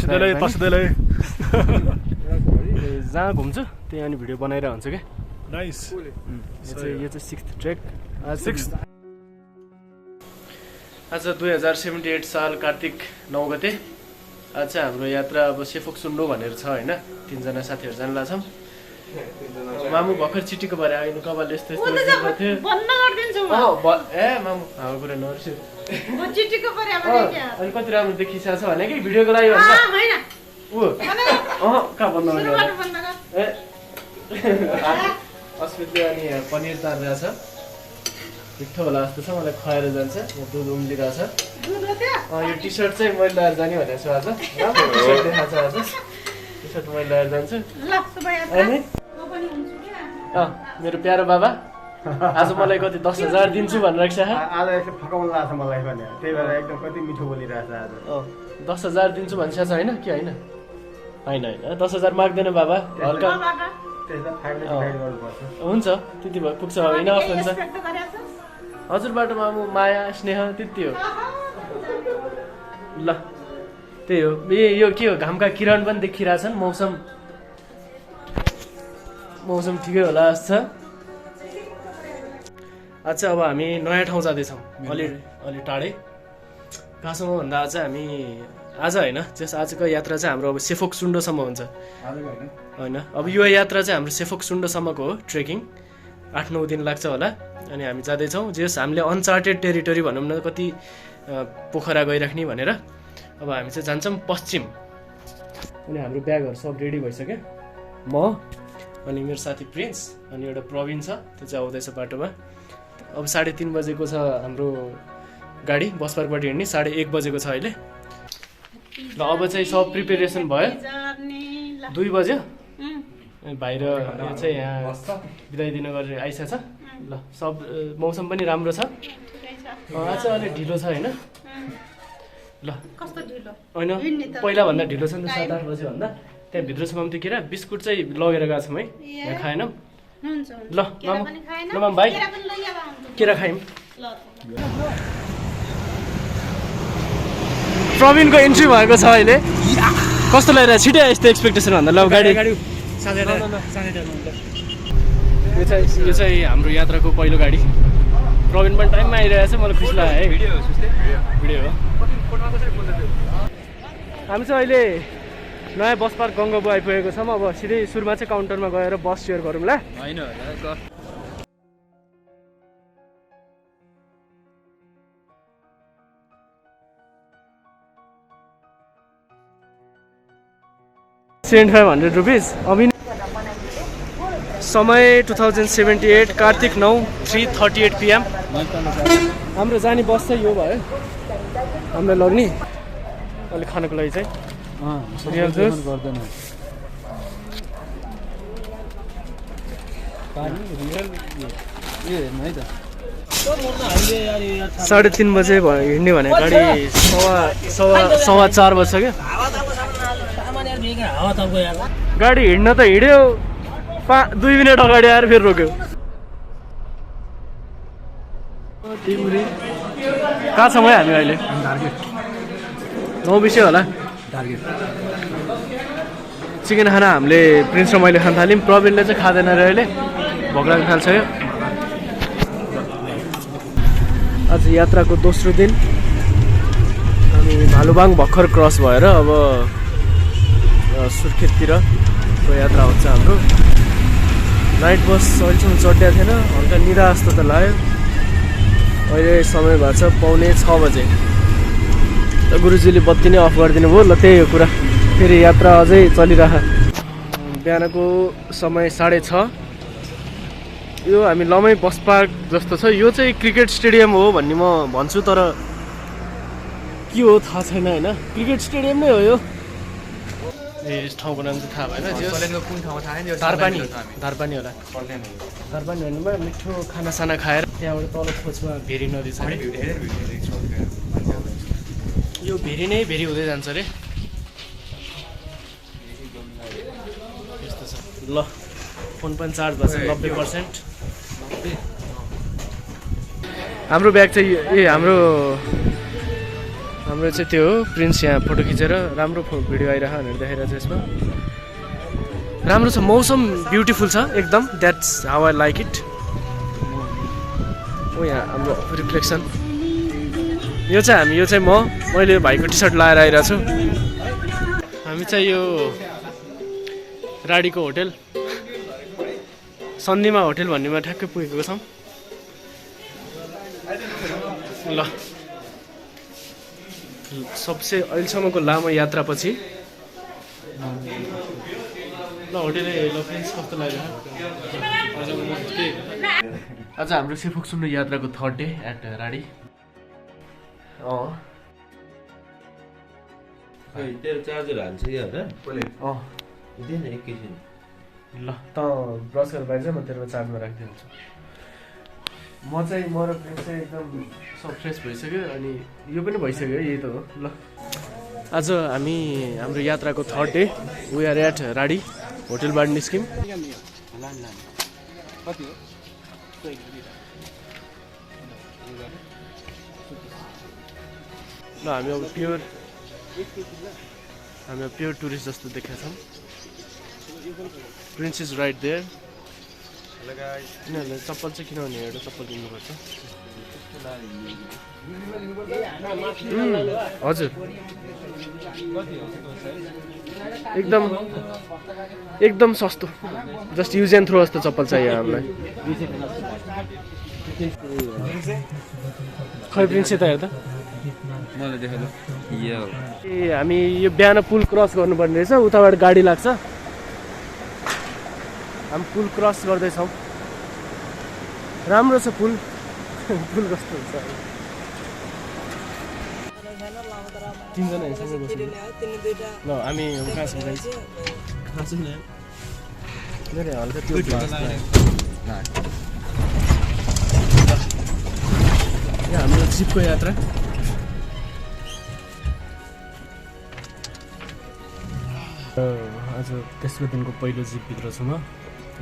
पसिदेलै जहाँ घुम्छु त्यही अनि भिडियो बनाइरहेको हुन्छु क्या नाइस यो चाहिँ 6th ट्रेक आज 2078 साल कार्तिक 9 गते आज चाहिँ हाम्रो यात्रा अब सेफोक सुन्डो भनेर छ होइन 3 जना साथीहरू जान लाग्छौँ मामु भर्खर चिटीको भएर आइनु कपाल यस्तो यस्तो थियो ए मामु हाम्रो कुरा नर्स्यो अनि कति राम्रो देखिसकेको छ भने कि भिडियोको लागि भन्छ कहाँ बन्द ए अस्मितले अनि पनिर तारिरहेछ मिठो होला जस्तो छ मलाई खुवाएर जान्छ यहाँ दुध उम्लिरहेछ यो टी सर्ट चाहिँ मैले लगाएर जाने भनेको छु आज टी सर्ट देखाएको छ आज टी सर्ट मैले लगाएर जान्छु अनि मेरो प्यारो बाबा आज मलाई कति 10,000 दिन्छु भनेर छ आज यसो फकाउनु लाग्छ मलाई पनि त्यही भएर एकदम कति मिठो बोलिरहेछ आज 10,000 दिन्छु भन्छ होइन के होइन होइन 10,000 माग्दैन बाबा हल्का हुन्छ त्यति भयो पुग्छ होइन हुन्छ हजुरबाट मामु माया स्नेह त्यति हो ल त्यही हो यो के हो घामका किरण पनि देखिरहेछन् मौसम ठिकै होला जस्तो छ आज अब हामी नयाँ ठाउँ जाँदैछौँ अलि टाढै कहाँसम्म भन्दा आज हामी आज होइन आजको यात्रा चाहिँ हाम्रो अब सेफोक सुन्डोसम्म हुन्छ होइन अब यो यात्रा चाहिँ हाम्रो सेफोक सुन्डोसम्मको हो ट्रेकिङ 8-9 दिन लाग्छ होला अनि हामी जाँदैछौँ हामीले अनचार्टेड टेरिटोरी भनौँ न कति पोखरा गइराख्ने भनेर अब हामी चाहिँ जान्छौँ पश्चिम अनि हाम्रो ब्यागहरू सब रेडी भइसक्यो म अनि मेरो साथी प्रिन्स अनि एउटा प्रवीण छ त्यो चाहिँ आउँदैछ बाटोमा अब 3:30 बजेको छ हाम्रो गाडी बस पार्कबाट हिँड्ने 1:30 बजेको छ अहिले ल अब चाहिँ सब प्रिपेरेसन भयो 2 बज्यो बाहिर यो चाहिँ यहाँ बिदाइदिन गरेर आइसकेछ ल सब मौसम पनि राम्रो छ आज अलिक ढिलो छ होइन ल होइन पहिलाभन्दा ढिलो छ नि त 7-8 बजे भन्दा त्यहाँ भित्रसम्म त्यो केरा बिस्कुट चाहिँ लगेर गएको छौँ है यहाँ खाएनौँ ल मामु भाइ केरा खायौँ प्रवीणको इन्ट्री भएको छ अहिले कस्तो लागिरहेको छिटो यस्तो एक्सपेक्टेसन भन्दा ल गाडी यो चाहिँ हाम्रो यात्राको पहिलो गाडी प्रवीण पनि टाइममा आइरहेको छ मलाई खुसी लाग्यो है भिडियो हो हामी चाहिँ अहिले नयाँ बस पार्क गङ्गाबु आइपुगेको छौँ अब सिधै सुरुमा चाहिँ काउन्टरमा गएर बस सेयर गरौँला होइन ₹7,500 अब समय 2078 कार्तिक 9 3:38 PM हाम्रो जाने बस चाहिँ यो भयो हामीलाई लग्ने अहिले खानको लागि चाहिँ रियल जुस गर्दैन 3:30 बजे हिँड्ने भने गाडी 4:15 बज्छ क्या गाडी हिँड्न त हिँड्यो 2 मिनट अगाडि आएर फेरि रोक्यो कहाँ छौँ है हामी अहिले 9 बजे होला चिकन खाना हामीले प्रिन्स र मैले खान थाल्यौँ प्रवीणले चाहिँ खाँदैन र अहिले भोक लाग्न थाल्छ आज यात्राको दोस्रो दिन हामी भालुबाङ भर्खर क्रस भएर अब सुर्खेततिरको यात्रा हुन्छ हाम्रो नाइट बस अहिलेसम्म चढ्या थिएन हल्का निरा जस्तो त लाग्यो अहिले समय भएको छ 5:45 बजे त गुरुजीले बत्ती नै अफ गरिदिनु भयो ल त्यही हो कुरा फेरि यात्रा अझै चलिरह बिहानको समय 6:30 यो हामी लमै बस पार्क जस्तो छ यो चाहिँ क्रिकेट स्टेडियम हो भन्ने म भन्छु तर के हो थाहा छैन होइन क्रिकेट स्टेडियम नै हो यो यस ठाउँको नाम चाहिँ थाहा भएन कुन ठाउँ थाहा छैन धारपानी होला धारपानी भन्नुमा मिठो खानासाना खाएर त्यहाँबाट तल खोजमा भेरी नदी छ यो भेरी नै भेरी हुँदै जान्छ अरे यस्तो छ ल फोन पनि चार्ज भएको छ 90%। हाम्रो ब्याग चाहिँ हाम्रो हाम्रो चाहिँ त्यो हो प्रिन्स यहाँ फोटो खिचेर राम्रो भिडियो आइरहेको भनेर देखाइरहेको छ यसमा राम्रो छ मौसम ब्युटिफुल छ एकदम that's how I like it ओ यहाँ हाम्रो रिफ्लेक्सन यो चाहिँ मैले भाइको टी सर्ट लगाएर आइरहेको छु हामी चाहिँ यो राडीको होटेल सन्धिमा होटेल भन्नेमा ठ्याक्कै पुगेको छौँ ल सबसे अहिलेसम्मको लामो यात्रापछि ल होटेल ल फ्रेन्ड्स कस्तो लाग्यो आज हाम्रो सेफोक सुन्नु यात्राको थर्ड डे एट राडी तेरो चार्जर हाल्छ कि एकैछिन ल त ब्रस गरेर बाहिर म तेरोमा चार्जमा राखिदिन्छु म र फ्रेन्ड चाहिँ एकदम सब फ्रेस भइसक्यो अनि यो पनि भइसक्यो यही त हो ल आज हामी हाम्रो यात्राको third day we are at राडी होटेलबाट निस्क्यौँ ल हामी अब प्योर टुरिस्ट जस्तो देखेका छौँ प्रिन्स इज राइट देयर यिनीहरूले चप्पल चाहिँ किनभने एउटा चप्पल किन्नुपर्छ हजुर एकदम सस्तो जस्ट युज एन्ड थ्रो जस्तो चप्पल चाहियो हामीलाई खै प्रिन्स यता हेर्दा ए हामी यो बिहान पुल क्रस गर्नुपर्ने रहेछ उताबाट गाडी लाग्छ हामी पुल क्रस गर्दैछौँ राम्रो छ पुल कस्तो हुन्छ तिनजना हिँड्छौँ ल हामी कहाँ छौँ हल्का त्यो हाम्रो जिपको यात्रा आज तेस्रो दिनको पहिलो जिपभित्र छु म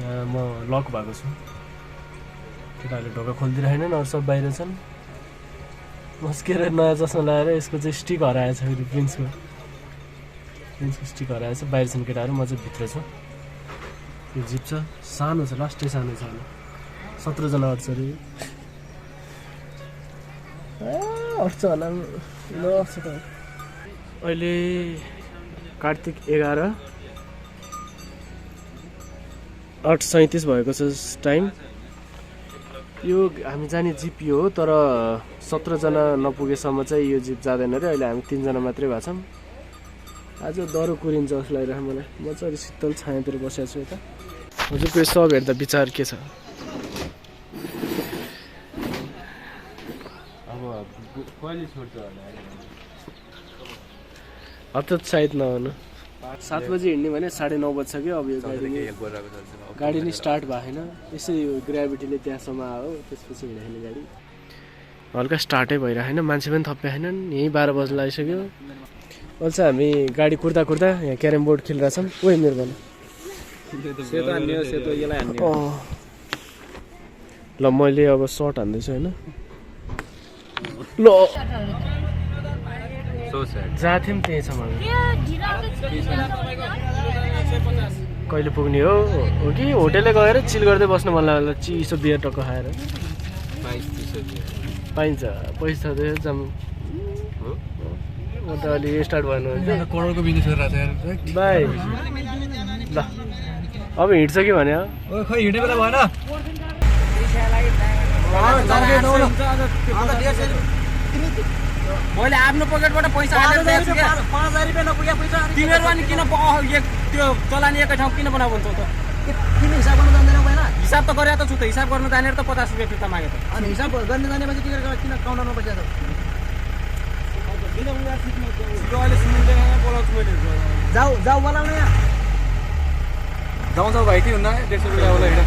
यहाँ म लक भएको छु केटाहरूले ढोका खोलिदिरहेनन् अरू सब बाहिर छन् मस्केर नयाँ चस्मा लगाएर यसको चाहिँ स्टिक हराएछ फेरि प्रिन्सको स्टिक हराएछ बाहिर छन् केटाहरू म चाहिँ भित्र छु यो जिप छ सानो छ लास्टै सानो छ 17 जना अट्छ अरे अट्छ होला ल अट्छ त अहिले कार्तिक 11:37 भएको छ टाइम यो हामी जाने जिप यो हो तर 17 जना नपुगेसम्म चाहिँ यो जिप जाँदैन अरे अहिले हामी 3 जना मात्रै भएको छौँ आज डह्रो कुरिन्छ जस्तो लागिरहेको मलाई म चाहिँ अलिक शीतल छायातिर बसेको छु यता हजुरको यो सब हेर्दा विचार के छ हतार सायद नहुनु 7 बजी हिँड्ने भने 9:30 बजिसक्यो अब यो गाडी नै स्टार्ट भएन यसै यो ग्राभिटीले त्यहाँसम्म आयो त्यसपछि हिँड्ने गाडी हल्का स्टार्टै भइरहेन मान्छे पनि थपिएनन् यहीँ 12 बजी लागिसक्यो अहिले चाहिँ हामी गाडी कुर्दा यहाँ क्यारम बोर्ड खेलिरहेछौँ ओइ मेरो भन ल मैले अब सर्ट हान्दैछु होइन ल जहाँ थियौँ त्यही छ मलाई कहिले पुग्ने हो कि होटेलले गएर चिल गर्दै बस्नु मन लाग्यो चिसो बियर टक्क खाएर पाइन्छ पैसा दियो जाम म त अलि स्टार्ट भएन करोडको बिजनेस गरिरहेको छ बाई ल अब हिँड्छ कि भने खै हिँड्ने बेला भएन मैले आफ्नो पकेटबाट पैसा हालेर दिएको छु के 5000 रुपैयाँ नपुग्या पैसा तिमीहरु अनि किन त्यो चलानी एकै ठाउँ किन बनाउ भन्छौ त किन हिसाब गर्न जान्दैन भएन हिसाब त गरे त छु त हिसाब गर्न जानेर त 50 रुपैयाँ फिर्ता मागे त अनि हिसाब गर्ने जाने मान्छे किन काउन्टरमा बसेछ त किन उहाँ सिक्नु यो अहिले सुन्दैन बोलाउँछु मैले जाऊ बोलाउन यहाँ जाऊ भाइ के हुन्न 150 रुपैयाँ होला हिँड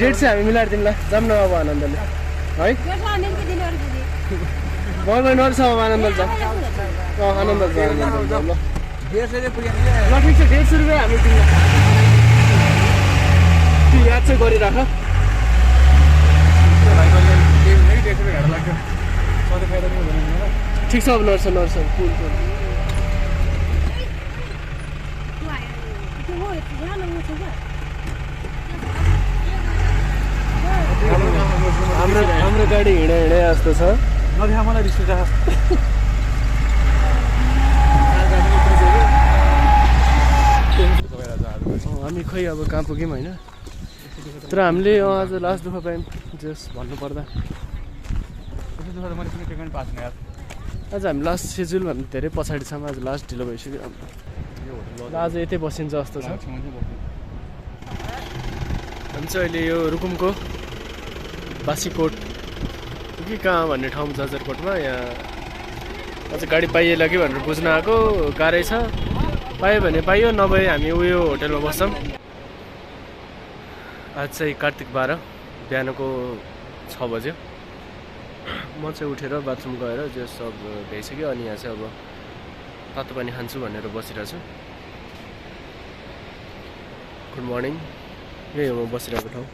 डेट चाहिँ हामी मिलाएर दिउँला जाऊँ न अब आनन्दले है गयो नरिसम्म आनन्द जाऊँ आनन्द ल ठिक छ 150 रुपैयाँ हामी दिउँला याद चाहिँ गरिराख ठिक छ अब नर्स पुल हाम्रो गाडी हिँडे जस्तो छ मलाई रिस उठ्छ हामी खै अब कहाँ पुग्यौँ होइन तर हामीले आज लास्ट दुःख पायौँ जस भन्नुपर्दा आज हामी लास्ट सेड्युल भन्दा धेरै पछाडि छौँ आज लास्ट ढिलो भइसक्यो हाम्रो आज यतै बसिन्छ जस्तो छ हामी चाहिँ अहिले यो रुकुमको बासीकोट कि कहाँ भन्ने ठाउँ जजरकोटमा यहाँ अझ गाडी पाइएला कि भनेर बुझ्न आएको गाह्रै छ पायो भने पाइयो नभए हामी उयो होटेलमा बस्छौँ आज चाहिँ कार्तिक 12 बिहानको 6 बज्यो म चाहिँ उठेर बाथरुम गएर जो सब भइसक्यो अनि यहाँ चाहिँ अब तातो पानी खान्छु भनेर बसिरहेको छु गुड मर्निङ यही हो म बसिरहेको ठाउँ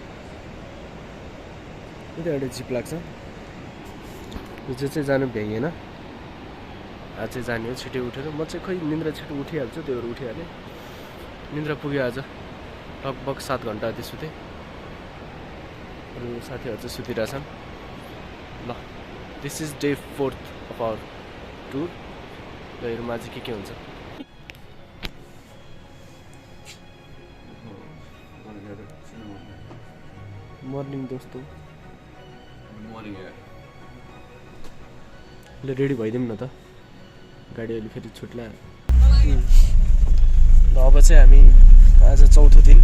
यता एउटा जिप लाग्छ जो चाहिँ जानु भ्याइएन आज चाहिँ जाने हो छिटै उठेर म चाहिँ खै निन्द्रा छिटो उठिहाल्छु त्यो भएर उठिहालेँ निन्द्रा पुग्यो आज लगभग 7 घन्टा जति सुतेँ अरू साथीहरू चाहिँ सुतिरहेछन् ल this is day 4th of our tour र हेरौँ आज के हुन्छ मर्निङ दोस्तो ल रेडी भइदिउँ न त गाडी अहिले फेरि छुट्ला ल अब चाहिँ हामी आज चौथो दिन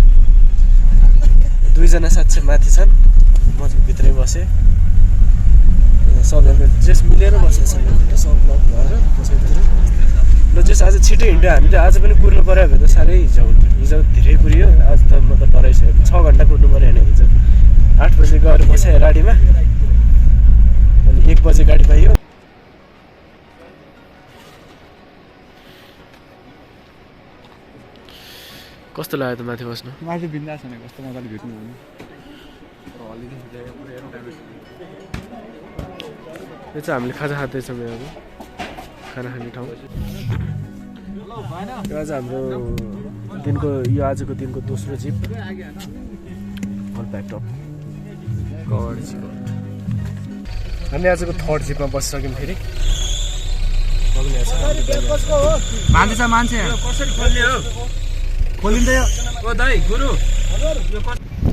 2 जना साथ चाहिँ माथि छन् म चाहिँ भित्रै बसेँ सबैले जेस मिलेर बसेको छ सब ब्लक भएर बसेको ल जेस आज छिटो हिँड्यो हामी त आज पनि कुर्नु पऱ्यो भने त साह्रै हिजो धेरै कुरियो आज त म त डराइसकेको 6 घन्टा कुर्नु पऱ्यो होइन हिजो 8 बजे गएर बसेँ गाडीमा अनि 1 बजे गाडी पाइयो कस्तो लाग्यो त माथि बस्नु माथि बिन्दास हुने कस्तो मजाले भेट्नु यो चाहिँ हामीले खाजा खाँदैछौँ अब खाना खाने ठाउँ यो आज हाम्रो दिनको यो आजको दिनको दोस्रो जिप अल प्याकअप हामी आजको 3rd जिपमा बसिसक्यौँ फेरि मान्छे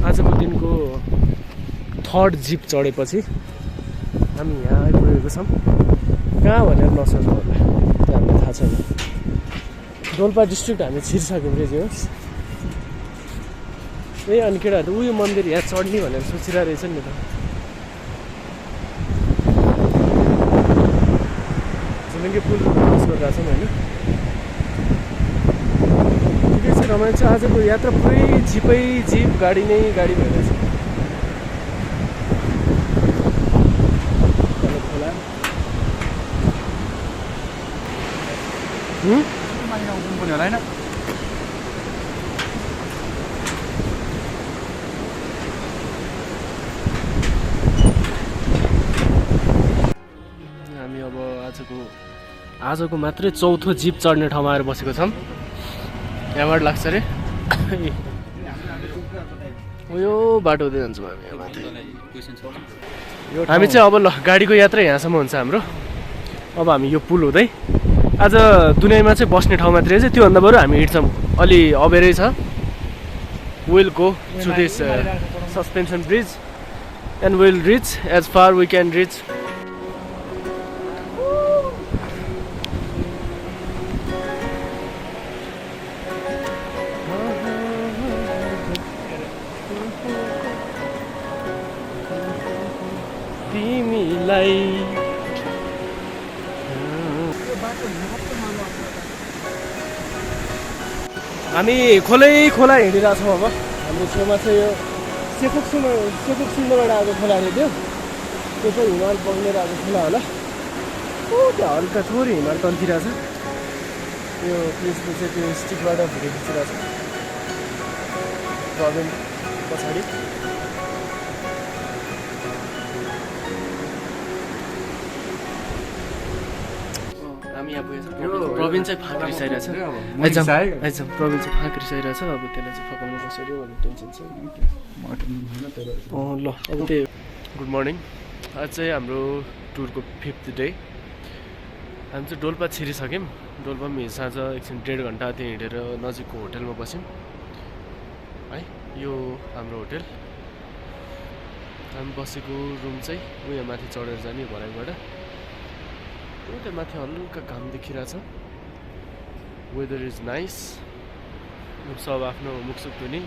आजको दिनको 3rd जिप चढेपछि हामी यहाँ आइपुगेको छौँ कहाँ भनेर नसोच्नु होला त्यो हामीलाई थाहा छैन डोल्पा डिस्ट्रिक्ट हामी छिरिसक्यौँ रे जोस् ए अनि केटाहरू उयो मन्दिर यहाँ चढ्ने भनेर सोचिरहेको रहेछ नि त झुलुङ्गे पुल क्रस गरिरहेको छौँ होइन ठिकै छ रमाइलो छ आजको यात्रा पुरै जिप गाडी नै गाडी भइरहेछ हामी अब आजको मात्रै 4थो जिप चढ्ने ठाउँमा आएर बसेको छौँ यहाँबाट लाग्छ अरे यो बाटो हुँदै जान्छौँ हामी यहाँ माथि हामी चाहिँ अब ल गाडीको यात्रा यहाँसम्म हुन्छ हाम्रो अब हामी यो पुल हुँदै आज दुनियाँमा चाहिँ बस्ने ठाउँ मात्रै चाहिँ त्योभन्दा बरु हामी हिँड्छौँ अलि अबेरै छ will go through this suspension bridge and will reach as far we can reach तिमीलाई हामी खोला हिँडिरहेछौँ अब हाम्रो छेउमा चाहिँ यो सेफुक सुन्दरबाट आएको खोला अरे त्यो चाहिँ हिमाल बग्नेर आएको खोला होला त्यहाँ हल्का थोरै हिमाल तन्किरहेछ यो प्लेसको चाहिँ त्यो स्टिकबाट भिडियो खिचिरहेछ प्रब्लम पछाडि हामी यहाँ पुगेछौँ प्रवीण चाहिँ फाँक रिसाइरहेछ आइजाम प्रवीण चाहिँ फाँक रिसाइरहेछ अब त्यसलाई चाहिँ फकाउनु कसरी भन्ने टेन्सन छ ल अब त्यही गुड मर्निङ आज चाहिँ हाम्रो टुरको 5th डे हामी चाहिँ डोल्पा छिरिसक्यौँ डोल्पामा साँझ एकछिन 1.5 घन्टा त्यहाँ हिँडेर नजिकको होटेलमा बस्यौँ है यो हाम्रो होटेल हामी बसेको रुम चाहिँ उयो माथि चढेर जाने भराइबाट त्यहाँ माथि हल्का घाम देखिरहेछ वेदर इज नाइस सब आफ्नो मुखसुक धुने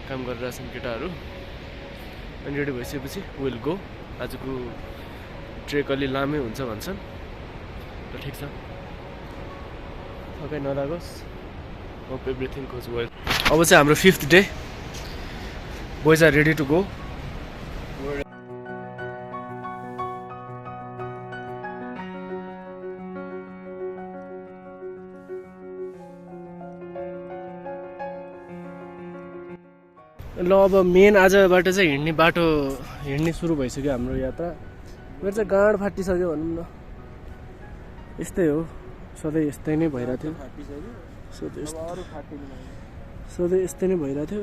काम गरिरहेछन् केटाहरू अनि रेडी भइसकेपछि विल गो आजको ट्रेक अलि लामै हुन्छ भन्छन् र ठिक छ थकाइ नलागोस् होप एभ्रिथिङ गोज वेल अब चाहिँ हाम्रो 5th day boys are ready to go ल अब मेन आजबाट चाहिँ हिँड्ने सुरु भइसक्यो हाम्रो यात्रा मेरो चाहिँ गाँड फाटिसक्यो भनौँ न यस्तै हो सधैँ यस्तै नै भइरहेको थियो सधैँ यस्तै नै भइरहेको थियो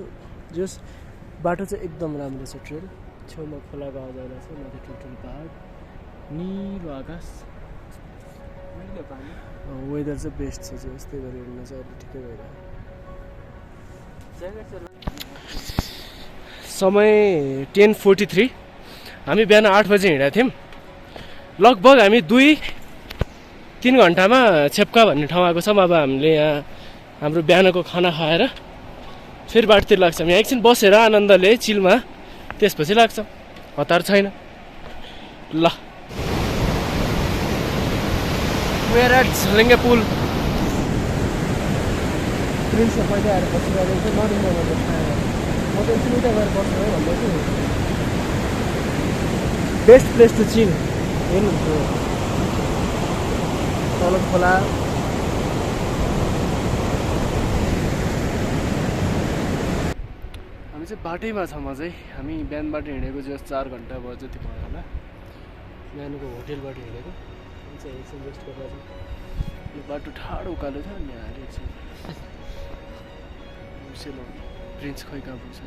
जस बाटो चाहिँ एकदम राम्रो छ ट्रेन छेउमा खोलाको आवाज आइरहेको छ माथि ठुल्ठुलो पहाड निलो आकाश वेदर चाहिँ बेस्ट छ यस्तै गरी हिँड्न चाहिँ अहिले ठिकै भइरहेको समय 10:43 हामी बिहान 8 बजे हिँडेका थियौँ लगभग हामी 2-3 घन्टामा छेप्का भन्ने ठाउँ आएको छौँ अब हामीले यहाँ हाम्रो बिहानको खाना खाएर फेरि बाटोतिर लाग्छौँ यहाँ एकछिन बसेर आनन्दले चिलमा त्यसपछि लाग्छौँ हतार छैन ल वेयर एट झलङ्गे पुल प्रिन्सले पहिला आएर बसिरहेको नरिङ म त एकछिन उता गएर बस्नु है भन्दैछु बेस्ट प्लेस टु चिल हेर्नुहुन्छ तल खोला हामी चाहिँ बाटैमा छौँ अझै हामी बिहानबाट हिँडेको चाहिँ 4 घन्टा भयो जति भयो होला बिहानको होटेलबाट हिँडेको चाहिँ एकछिन रेस्ट गरेर यो बाटो ठाडो उकालो थियो अनि यहाँ एकछिन प्रिन्स खै कहाँ पुग्छ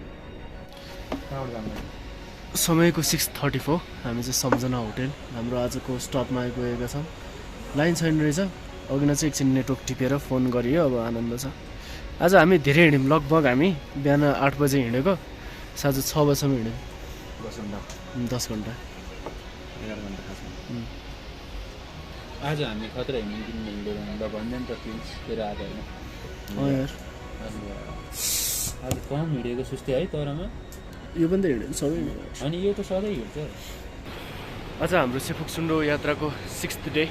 समयको 6:34 हामी चाहिँ सम्झना होटेल हाम्रो आजको स्टपमा आइपुगेका छौँ लाइन छैन रहेछ अघि न चाहिँ एकछिन नेटवर्क टिपेर फोन गरियो अब आनन्द छ आज हामी धेरै हिँड्यौँ लगभग हामी बिहान 8 बजे हिँडेको साँझ 6 बजीसम्म हिँड्यौँ 10 घन्टा 11 घन्टा आज हामी खतरा हिँड्यौँ भन्दै नि त प्रिन्स तेरो आज होइन यार आज कम हिँडेको सुस्ती है तरमा यो पनि त हिँड्यौँ सबै अनि यो त सधैँ हिँड्छ आज हाम्रो सेफुक्सुन्डो यात्राको 6th डे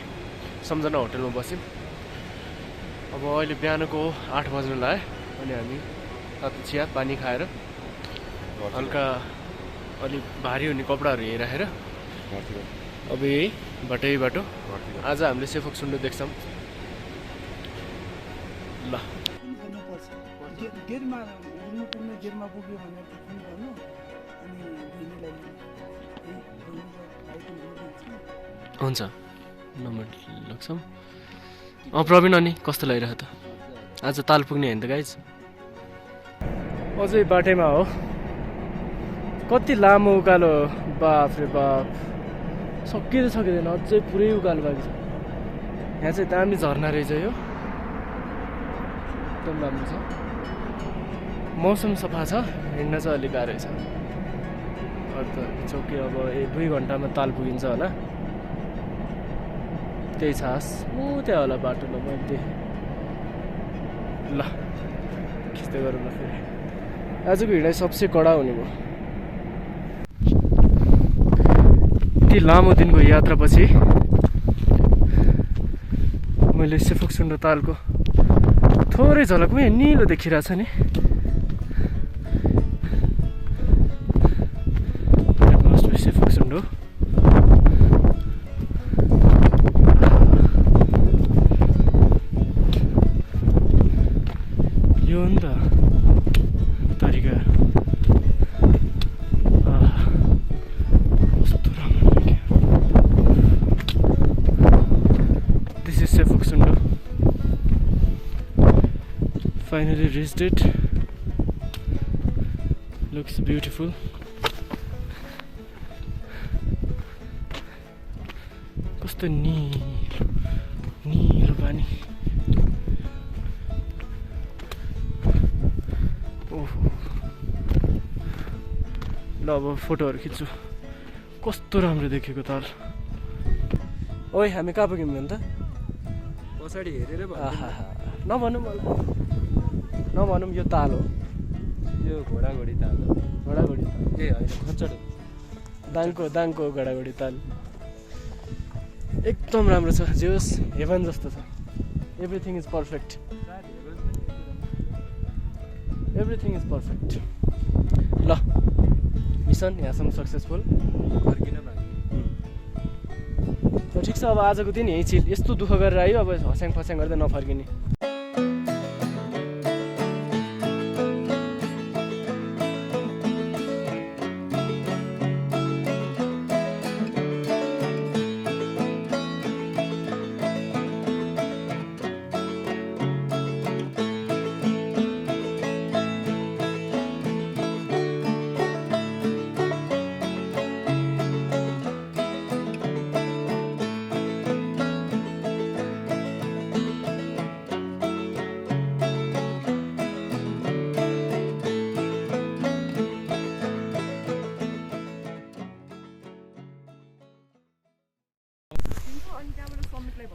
सम्झना होटेलमा बस्यौँ अब अहिले बिहानको 8 बज्न लाग्यो अनि हामी तातो चिया पानी खाएर हल्का अलिक भारी हुने कपडाहरू हेराखेर अब यही बाटो आज हामीले सेफुक्सुन्डो देख्छौँ ल गेटमा पुग्यो भने फोन गर्नु अनि हुन्छ नम्बर लाग्छौँ प्रवीण अनि कस्तो लागिरहेको त आज ताल पुग्ने होइन त गाइज अझै बाटैमा हो कति लामो उकालो बाफ रे बाफ सकिँदैन अझै पुरै उकालो बाँकी छ यहाँ चाहिँ दामी झर्ना रहेछ यो एकदम राम्रो छ मौसम सफा छ हिँड्न चाहिँ अलिक गाह्रो छ अन्त चौकी अब 2 घन्टामा ताल पुगिन्छ होला त्यही छ त्यहाँ होला बाटो ल मैले देखेँ ल खिच्दै गरौँ न फेरि आजको हिँडाइ सबसे कडा हुने भयो यति लामो दिनको यात्रापछि मैले सेफुक्सुन्डो तालको थोरै झलकमै निलो देखिरहेछ नि सेफुक्सुन्डो यो हो नि त तरिका कस्तो राम्रो this is सेफुक्सुन्डो Finally reached it. Looks beautiful. कस्तो नीलो पानी. ओहो. ल अब फोटोहरु खिच्छु. कस्तो राम्रो देखेको ताल. ओइ हामी कहाँ पुग्यौँ नि त? पछाडि हेरेर नभनौँ मलाई. नभनौँ यो ताल हो. यो घोडाघोडी ताल हो. घोडाघोडी ताल. ए होइन खच्चड दाङको घोडाघोडी ताल. एकदम राम्रो छ. जे होस् हेभन जस्तो छ. Everything is perfect. Everything is perfect. ल मिसन यहाँसम्म सक्सेसफुल. फर्किन बाँकी. ठिक छ. अब आजको दिन यहीँ चिल. यस्तो दुःख गरेर आयो. अब हस्याङ फस्याङ गर्दै नफर्किने.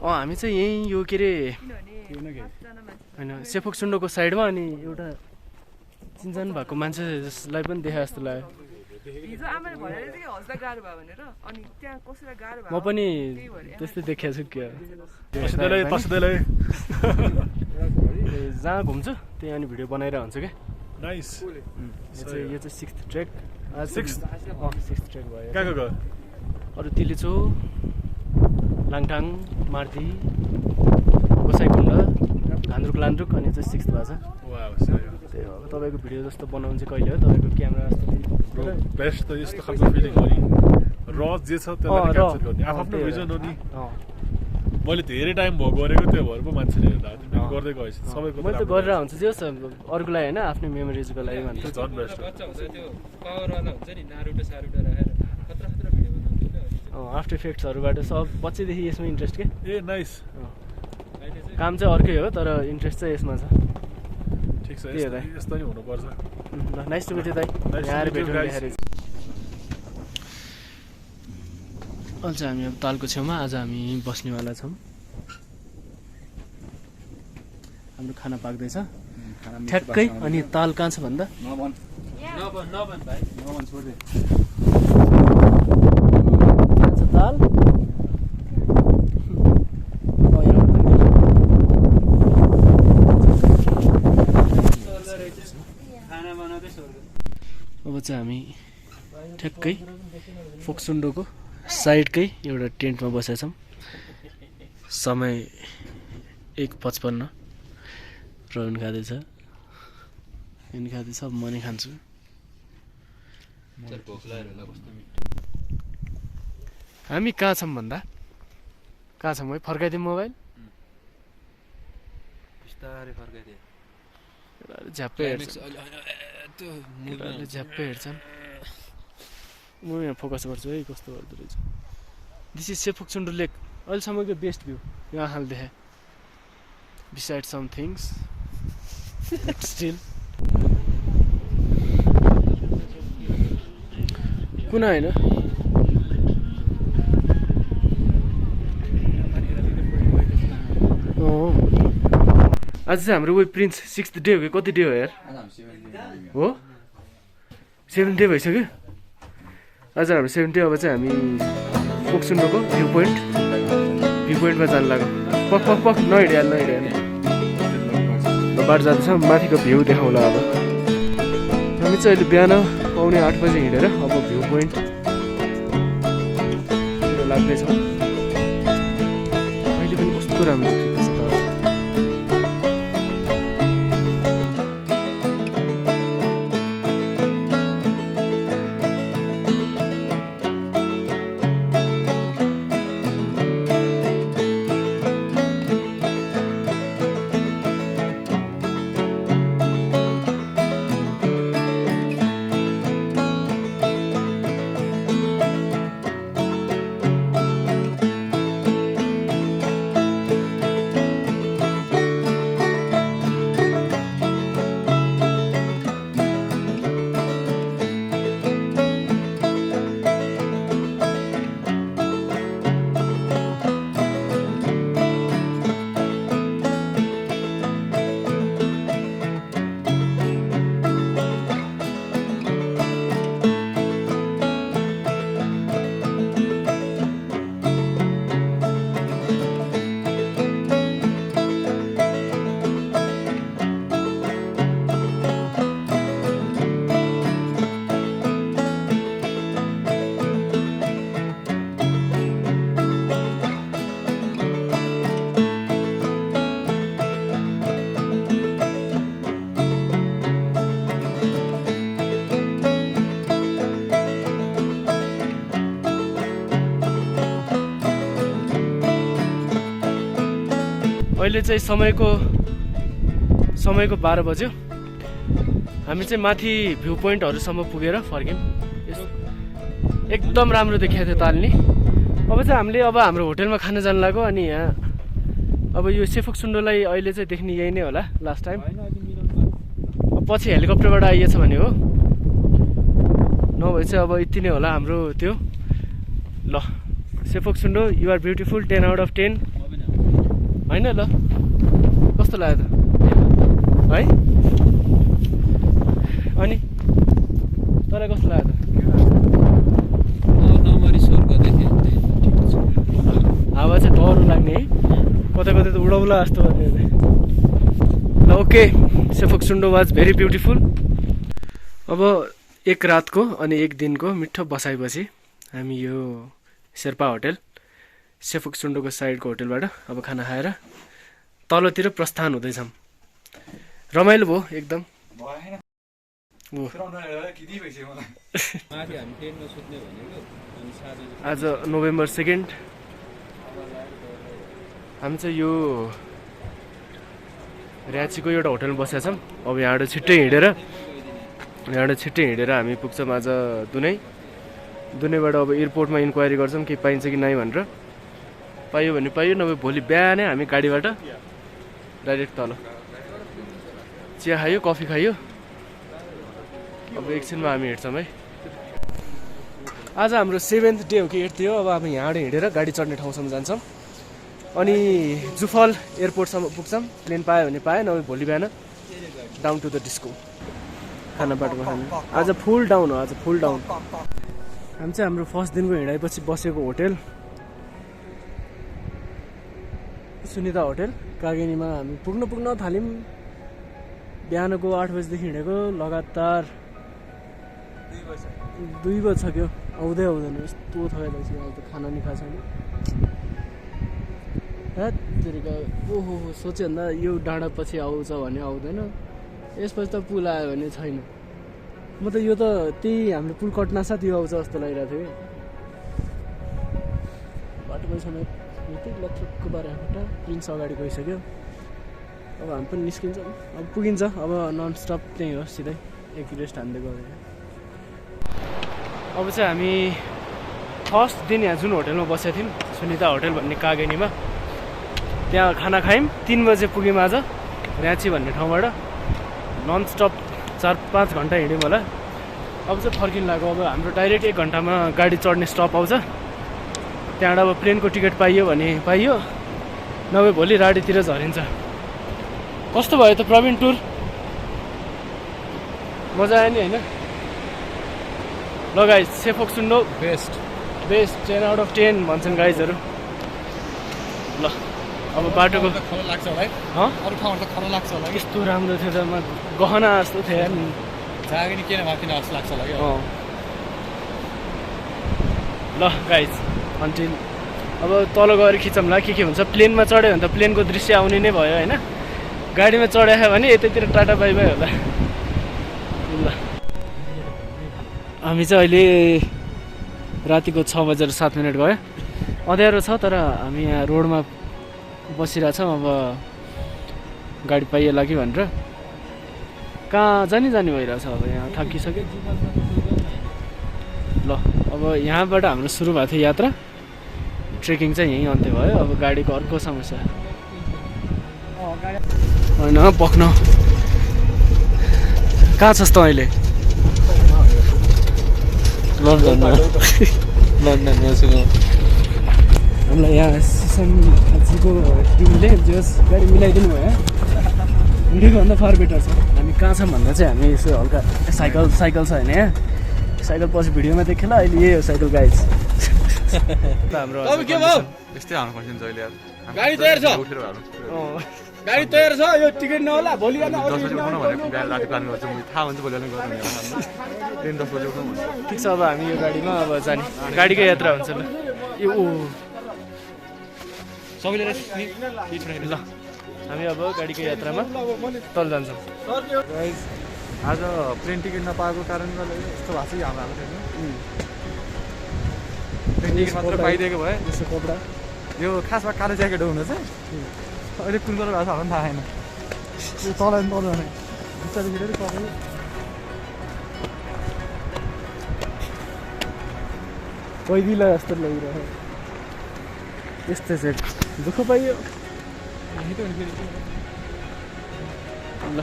हामी चाहिँ यहीँ यो के अरे होइन सेफोक्सुन्डोको साइडमा अनि एउटा चिन्जान भएको मान्छेलाई पनि देखाए जस्तो लाग्यो. म पनि त्यस्तै देखेको छु क्या. जहाँ घुम्छु त्यही अनि भिडियो बनाइरहेको हुन्छु क्या. यो चाहिँ 6th ट्रेक. 6th ट्रेक भयो. अरू तिलिचो, लाङटाङ, मार्दी, गोसाइकुण्ड, घान्द्रुक लान्द्रुक अनि चाहिँ 6th भएको छ. त्यही हो. तपाईँको भिडियो जस्तो बनाउनु चाहिँ कहिले हो? तपाईँको क्यामेरा जस्तो बेस्ट त यस्तो खालको फिलिङ हो नि. र जे छ त्यसलाई क्याप्चर गर्ने आफ्नो भिजन हो नि. मैले धेरै टाइम भयो गरेको, त्यो भएर पो मान्छेले गर्दै गएछ. सबैको मैले त गरेर हुन्छ जे होस् अरूको लागि होइन, आफ्नो मेमोरिजको लागि भन्छ. झन् बेस्ट. त्यो पावरवाला हुन्छ नि नारुटो सारुटो राखेर खतरा खतरा भिडियो बनाउँछ. आफ्टर इफेक्ट्सहरूबाट सब बच्चैदेखि यसमा इन्ट्रेस्ट के. A nice. काम चाहिँ अर्कै हो तर इन्ट्रेस्ट चाहिँ यसमा छ. ठिक छ. यस्तो नि हुनुपर्छ. नाइस टु मिट यु दाइ. यहाँ भेट्यो. अहिले चाहिँ हामी अब तालको छेउमा आज हामी बस्नेवाला छौँ. हाम्रो खाना पाक्दैछ ठ्याक्कै. अनि ताल कहाँ छ भन्दा नभन भाइ ताल अब चाहिँ हामी ठ्याक्कै फोक्सुन्डोको साइडकै एउटा टेन्टमा बसेका छौँ. समय 1:55. रन खाँदैछ. अब म नै खान्छु. हामी कहाँ छौँ भन्दा कहाँ छौँ है? फर्काइदिउँ मोबाइल. बिस्तारै फर्काइदिए. झ्याप्पै हेर्छन्. म यहाँ फोकस गर्छु है कस्तो गर्दो रहेछ. दिस इज सेफोक्सुन्डो लेक. अहिलेसम्मको बेस्ट भ्यू यहाँ हाल देखाए. बिसाइड सम थिङ्स स्टिल कुन होइन. आज चाहिँ हाम्रो उयो प्रिन्स 6th डे हो कि कति डे हो यार? हो 7th डे भइसक्यो. आज हाम्रो 7th डे. अब चाहिँ हामी फोक्सुन्डोको भ्यू पोइन्टमा जानु लाग्यो. पक नहिँडिहाल. बाटो जाँदैछ. माथिको भ्यू देखाउँला. अब हामी चाहिँ अहिले बिहान 8:15 बजे हिँडेर अब भ्यू पोइन्ट लाग्दैछौँ. अहिले पनि कस्तो राम्रो देखिएको छ. अहिले चाहिँ समयको 12 बज्यो। हामी चाहिँ माथि भ्यू पोइन्टहरूसम्म पुगेर फर्क्यौँ। एकदम राम्रो देखिएको थियो तालनी। अब चाहिँ हामीले हाम्रो होटेलमा खान जानु लाग्यो। अनि यहाँ अब यो सेफोक सुन्डोलाई अहिले चाहिँ देख्ने यही नै होला लास्ट टाइम। पछि हेलिकप्टरबाट आइएछ भने हो, नभए चाहिँ अब यति नै होला हाम्रो त्यो। ल सेफोक सुन्डो you are beautiful 10 out of 10 होइन। ल कस्तो लाग्यो त है? अनि तँलाई कस्तो लाग्यो त? हावा चाहिँ डर लाग्ने है, कतै कतै त उडाउला जस्तो गर्ने। ल ओके, सेफोक सुन्डो वाज भेरी ब्युटिफुल। अब एक रातको अनि एक दिनको मिठो बसाएपछि हामी यो शेर्पा होटेल सेफोक सुन्डोको साइडको होटेलबाट अब खाना खाएर तलतिर प्रस्थान हुँदैछौँ। रमाइलो भयो एकदम। आज नोभेम्बर 2 हामी चाहिँ यो र्याचीको एउटा होटेलमा बसेका छौँ। अब यहाँबाट छिट्टै हिँडेर हामी पुग्छौँ आज दुनैबाट अब एयरपोर्टमा इन्क्वायरी गर्छौँ कि पाइन्छ कि नै भनेर। पाइयो भने पाइयो, नभए भोलि बिहानै हामी गाडीबाट डाइरेक्ट तल। चिया खायो, कफी खायो, अब एकछिनमा हामी हिँड्छौँ है। आज हाम्रो 7th डे हो कि 8th डे हो। अब हामी यहाँबाट हिँडेर गाडी चढ्ने ठाउँसम्म जान्छौँ। अनि जुफल एयरपोर्टसम्म पुग्छौँ। प्लेन पायो भने पायो, नभए भोलि बिहान डाउन टु द डिस्को खाना बाटोमा खानु। आज फुल डाउन हो, आज फुल डाउन। हामी चाहिँ हाम्रो फर्स्ट दिनको हिँडाइपछि बसेको होटेल सुनिता होटेल कागेनीमा हामी पुग्न थाल्यौँ। बिहानको 8 बजीदेखि हिँडेको लगातार 2 बजिसक्यो। आउँदैन यस्तो थकाइरहेको अब त खाना नि खाएको छैन। ओहो सोच्यो भन्दा यो डाँडा पछि आउँछ भने आउँदैन, यसपछि त पुल आयो भने छैन। म त यो त त्यही हाम्रो पुल कट्ना साथ यो आउँछ जस्तो लागिरहेको थियो कि। बाटोमा समय लत्रको 12 प्रिन्स अगाडि गइसक्यो। अब हामी पनि निस्किन्छ, अब पुगिन्छ। अब नन स्टप त्यही हो, सिधै एक रेस्ट हान्दै गयो। अब चाहिँ हामी फर्स्ट दिन यहाँ जुन होटेलमा बसेको थियौँ सुनिता होटेल भन्ने कागेनीमा, त्यहाँ खाना खायौँ। 3 बजे पुग्यौँ आज र्याची भन्ने ठाउँबाट। नन स्टप 4-5 घन्टा हिँड्यौँ होला। अब चाहिँ फर्किनु लाग्यो। अब हाम्रो डाइरेक्ट 1 घन्टामा गाडी चढ्ने स्टप आउँछ। त्यहाँबाट अब प्लेनको टिकट पाइयो भने पाइयो, नभए भोलि राडीतिर झरिन्छ। कस्तो भयो त प्रवीण टुर? मजा आयो नि होइन? ल गाइज सेफोक सुन्डो बेस्ट 10 आउट अफ 10 भन्छन् गाइजहरू। ल अब बाटोको लाग्छ होला है, अरू ठाउँहरू त खरो लाग्छ होला। यस्तो राम्रो थियो त, म गहना जस्तो थियो नि, जागे नि किन माथि जस्तो लाग्छ होला कि। ल गाइज अन्टिल अब तल गएर खिचौँला के हुन्छ। प्लेनमा चढ्यो भने त प्लेनको दृश्य आउने नै भयो होइन। गाडीमा चढायो भने यतैतिर टाटा बाई बाई होला। ल हामी चाहिँ अहिले रातिको 6:07 गयो। अँध्यारो छ तर हामी यहाँ रोडमा बसिरहेछौँ। अब गाडी पाइएला कि भनेर कहाँ जाने भइरहेछ। अब यहाँ थाकिसक्यो। ल अब यहाँबाट हाम्रो सुरु भएको थियो यात्रा। ट्रेकिङ चाहिँ यहीँ अन्त्य भयो। अब गाडीको अर्को समस्या होइन पक्न। कहाँ छस् त अहिले? लन्डनमा हामीलाई यहाँ सिसमजीको टिमले जस गाडी मिलाइदिनु भयो। हिँडेकोभन्दा फार बेटर छ। हामी कहाँ छौँ भन्दा चाहिँ हामी यसो हल्का साइकल छ होइन यहाँ। साइकल पछि भिडियोमा देखेँ ल, अहिले यही हो साइकल गाइज। हाम्रो यस्तै हाल्नु पर्छ जहिले यार। गाडी तयार छ, गाडी तयार छ। यो टिकट नहोला भोलि राति प्लान गर्छ, थाहा हुन्छ भोलि गर्नु। 10 बजे उठ्नु भन्छ। ठिक छ, अब हामी यो गाडीमा अब जाने गाडीको यात्रा हुन्छ। ल यो सबैले ल हामी अब गाडीको यात्रामा तल जान्छौँ। आज प्लेन टिकट नपाएको कारणले गर्दा यस्तो भएको छ कि हाम्रो छैन। प्लेन टिकट मात्र पाइदिएको भए यसो कपडा यो खासमा कालो ज्याकेट हो हुन चाहिँ अहिले कुन कुरा भएको छ भने थाहा छैन यो तल जाने बिस्तारै फेरि तपाईँ पहिला जस्तो लागिरहेको यस्तो चाहिँ दुःख पाइयो ल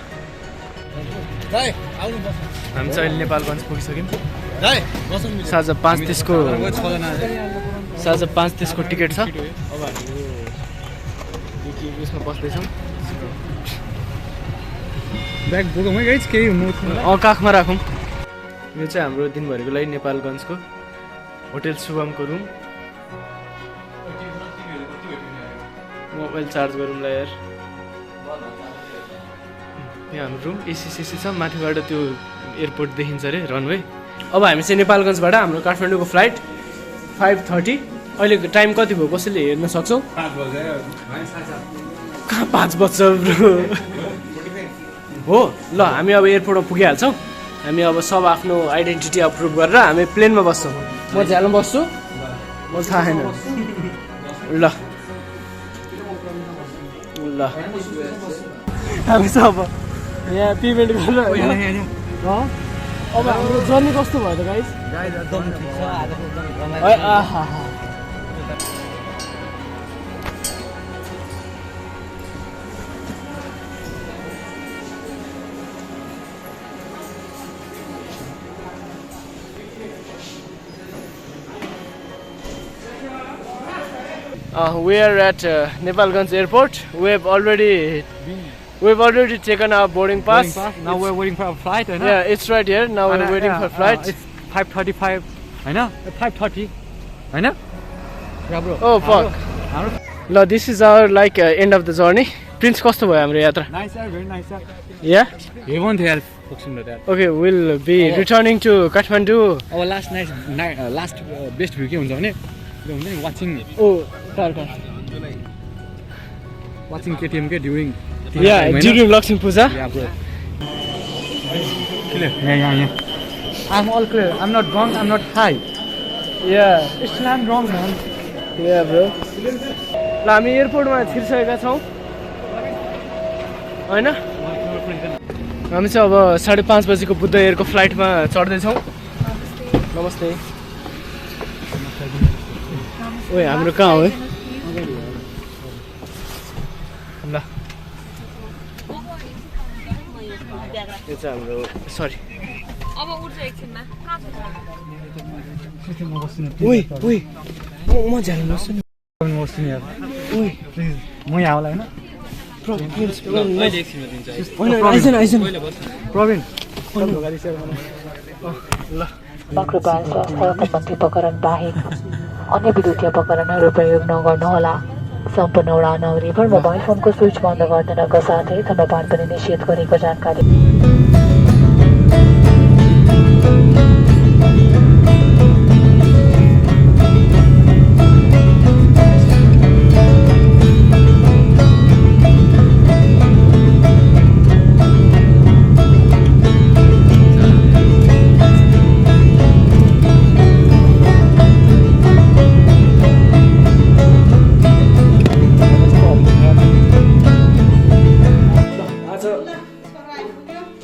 हामी चाहिँ अहिले नेपालगञ्ज पुगिसक्यौँ साँझ 5:30 को साँझ 5:30 को टिकट छ अब हामी यसमा बस्दैछौँ ब्याग बोकौँ है गाइस केही हुनु काखमा राखौँ यो चाहिँ हाम्रो दिनभरिको लागि नेपालगञ्जको होटेल शुभमको रुम मोबाइल चार्ज गरौँ ल यार यहाँ हाम्रो रुम एसी छ माथिबाट त्यो एयरपोर्ट देखिन्छ अरे रनवे अब हामी चाहिँ नेपालगञ्जबाट हाम्रो काठमाडौँको फ्लाइट 5:30 अहिलेको टाइम कति भयो कसैले हेर्न सक्छौँ 5 बज्यो कहाँ 5 बज्छ ब्रो हो ल हामी अब एयरपोर्टमा पुगिहाल्छौँ हामी अब सब आफ्नो आइडेन्टिटी अप्रुभ गरेर हामी प्लेनमा बस्छौँ म झ्यालमा बस्छु म थाहा छैन ल ल हामी चाहिँ अब यहाँ पेमेन्ट गरेर अब हाम्रो जर्नी कस्तो भयो त गाइस एकदम ठिक छ आजको एकदम रमाइलो We are at Nepalganj Airport. We have already taken our boarding pass. Now we're waiting for a flight हैन Yeah, it's right here. Now we're waiting for flight. It's 5:35 हैन 5:30 हैन राम्रो Oh fuck. ल this is our like end of the journey. Prince कस्तो भयो हाम्रो यात्रा? Nice sir, very nice sir. Yeah. He won't help Foxin that. Okay, we'll be returning to Kathmandu. Our last best view के हुन्छ भने त्यो हुन्छ नि watching KTM के during during Lakshmi Puja. Yeah bro. Clear. Yeah. I'm all clear. I'm not drunk, I'm not high. Yeah. It's not wrong man. Yeah bro. ल हामी एयरपोर्टमा छिरिसकेका छौँ हैन हामी चाहिँ अब 5:30 बजेको बुद्ध एयरको फ्लाइटमा चढ्दैछौँ नमस्ते ओए हाम्रो कहाँ हो है ल यो चाहिँ हाम्रो सरी अब उठ्छ एकछिनमा कहाँ छ ओए म झ्याल बस्छु म प्लिज म यहाँ होला हैन प्रवीण कृपया स्वास्थ्य सम्बन्धी उपकरण बाहेक अन्य विद्युतीय उपकरणहरू प्रयोग नगर्नुहोला सम्पूर्ण उडान निर्भर मोबाइल फोनको स्विच बन्द गरिदिनका साथै धूम्रपान पनि निषेध गरेको जानकारी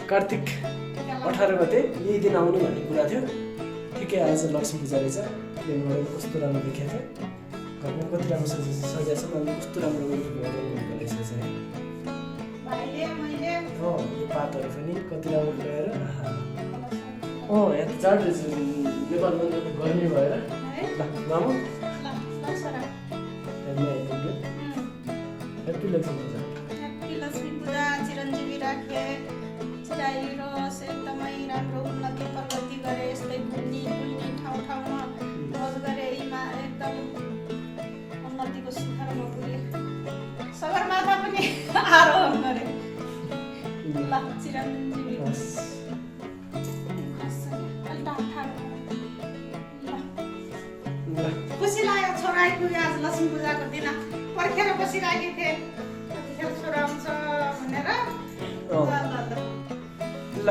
कार्तिक 18 गते यही दिन आउने भन्ने कुरा थियो ठिकै आज लक्ष्मी पूजा रहेछ प्लेनबाट कस्तो राम्रो देखेको थियो घरमा कति राम्रो सजाएको छ अनि कस्तो राम्रो रहेछ चाहिँ यो पातहरू पनि कति राम्रो गएर यहाँ त चाड रहेछ नेपालमा गर्मी भएर ल मामु ह्याप्पी लक्ष्मी पूजा चिरञ्जीवी राखे चिराइरोस् एकदमै राम्रो उन्नति प्रगति गरे यस्तै घुम्ने ठाउँमा मौज गरे एकदम उन्नतिको शिखरमा पुगे सगरमाथा पनि आरोहण गरे ल चिरञ्जीवी खुसी लाग्यो छोरा आइपुग्यो आज लक्ष्मी पूजाको दिन पर्खेर बसिरहेको थिएँ कतिखेर छोरा आउँछ भनेर ल